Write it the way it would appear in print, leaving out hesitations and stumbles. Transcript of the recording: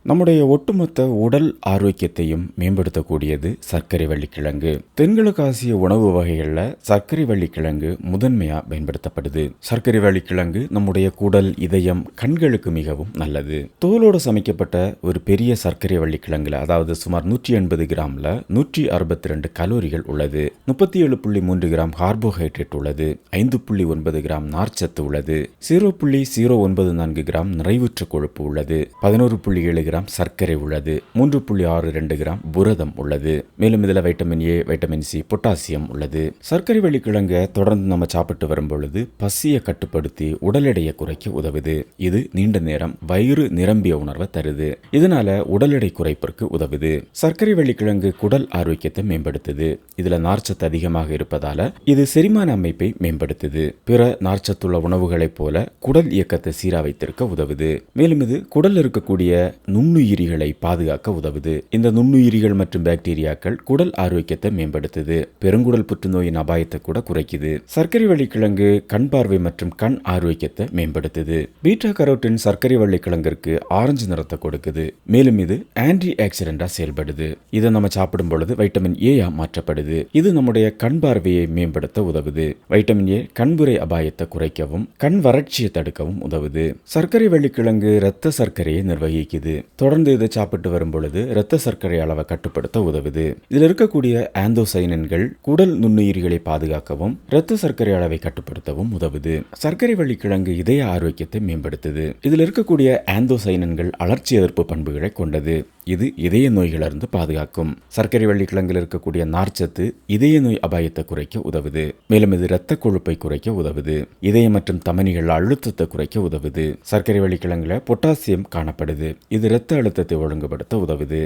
நம்முடைய ஒட்டுமொத்த உடல் ஆரோக்கியத்தையும் மேம்படுத்தக்கூடியது சர்க்கரை வள்ளிக்கிழங்கு. தென்கிழக்காசிய உணவு வகைகளில் சர்க்கரை வள்ளிக்கிழங்கு முதன்மையாக பயன்படுத்தப்படுது. சர்க்கரை வள்ளிக்கிழங்கு நம்முடைய குடல், இதயம், கண்களுக்கு மிகவும் நல்லது. தோலோடு சமைக்கப்பட்ட ஒரு பெரிய சர்க்கரை வள்ளிக்கிழங்குல, அதாவது சுமார் 180 கிராம்ல 162 கலோரிகள் உள்ளது. 37.3 கிராம் கார்போஹைட்ரேட் உள்ளது. 5.9 கிராம் நார்ச்சத்து உள்ளது. 0.094 கிராம் நிறைவுற்ற கொழுப்பு உள்ளது. 11.7 கிராம் சர்க்கரை உள்ளது. 3.62 கிராம் புரதம் உள்ளது. மேலும் இதில் vitamin A, vitamin C, potassium உள்ளது. சர்க்கரை வள்ளிக்கிழங்கை தொடர்ந்து நம்ம சாப்பிட்டு வரும் பொழுது பசியை கட்டுப்படுத்தி உடல் எடையை குறைக்க உதவுது. இது நீண்ட நேரம் வயிறு நிரம்பிய உணர்வை தருது. இதனால உடல் எடை குறைப்பிற்கு உதவுது. சர்க்கரை வள்ளிக்கிழங்கு குடல் ஆரோக்கியத்தை மேம்படுத்துது. இதுல நார்ச்சத்து அதிகமாக இருப்பதால இது செரிமான அமைப்பை மேம்படுத்துது. பிற நார்ச்சத்துள்ள உணவுகளைப் போல குடல் இயக்கத்தை சீரா வைத்திருக்க உதவுது. மேலும் இது குடல் இருக்கக்கூடிய நுண்ணுயிரிகளை பாதுகாக்க உதவுது. இந்த நுண்ணுயிரிகள் மற்றும் பாக்டீரியாக்கள் குடல் ஆரோக்கியத்தை மேம்படுத்துது. பெருங்குடல் புற்றுநோயின் அபாயத்தை கூட குறைக்குது. சர்க்கரை வள்ளிக்கிழங்கு கண் பார்வை மற்றும் கண் ஆரோக்கியத்தை மேம்படுத்துது. பீட்டா கரோட்டின் சர்க்கரை வள்ளிக்கிழங்கிற்கு ஆரஞ்சு நிறத்தை கொடுக்குது. மேலும் இது ஆன்டி ஆக்சிடென்டா செயல்படுது. இதை நம்ம சாப்பிடும் பொழுது வைட்டமின் ஏயா மாற்றப்படுது. இது நம்முடைய கண் பார்வையை மேம்படுத்த உதவுது. வைட்டமின் ஏ கண்புரை அபாயத்தை குறைக்கவும் கண் வறட்சியை தடுக்கவும் உதவுது. சர்க்கரை வள்ளிக்கிழங்கு இரத்த சர்க்கரையை நிர்வகிக்குது. தொடர்ந்து இதை சாப்பிட்டு வரும் பொழுது இரத்த சர்க்கரை அளவை கட்டுப்படுத்த உதவுது. இதில் இருக்கக்கூடிய ஆந்தோசைனன்கள் குடல் நுண்ணுயிரிகளை பாதுகாக்கவும் இரத்த சர்க்கரை அளவை கட்டுப்படுத்தவும் உதவுது. சர்க்கரை வள்ளிக்கிழங்கு இதய ஆரோக்கியத்தை மேம்படுத்துது. இதில் இருக்கக்கூடிய ஆந்தோசைனன்கள் அழற்சி எதிர்ப்பு பண்புகளை கொண்டது. இது இதய நோய்களிலிருந்து பாதுகாக்கும். சர்க்கரை வள்ளிக்கிழங்கில் இருக்கக்கூடிய நார்ச்சத்து இதய நோய் அபாயத்தை குறைக்க உதவுது. மேலும் இது இரத்த கொழுப்பை குறைக்க உதவுது. இதயம் மற்றும் தமனிகள் அழுத்தத்தை குறைக்க உதவுது. சர்க்கரை வள்ளிக்கிழங்குல பொட்டாசியம் காணப்படுது. இது இரத்த அழுத்தத்தை ஒழுங்குபடுத்த உதவுது.